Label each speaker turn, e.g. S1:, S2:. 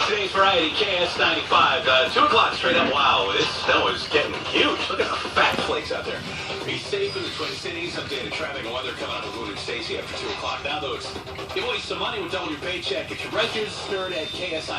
S1: Today's Variety, KS95. 2 o'clock straight up. Wow, this snow is getting huge. Look at the fat flakes out there.
S2: Be safe in the Twin Cities. Updated traffic and weather coming up with Moon and Stacy after 2 o'clock. Now, though, it's give away some money with double your paycheck. If you register at KSI.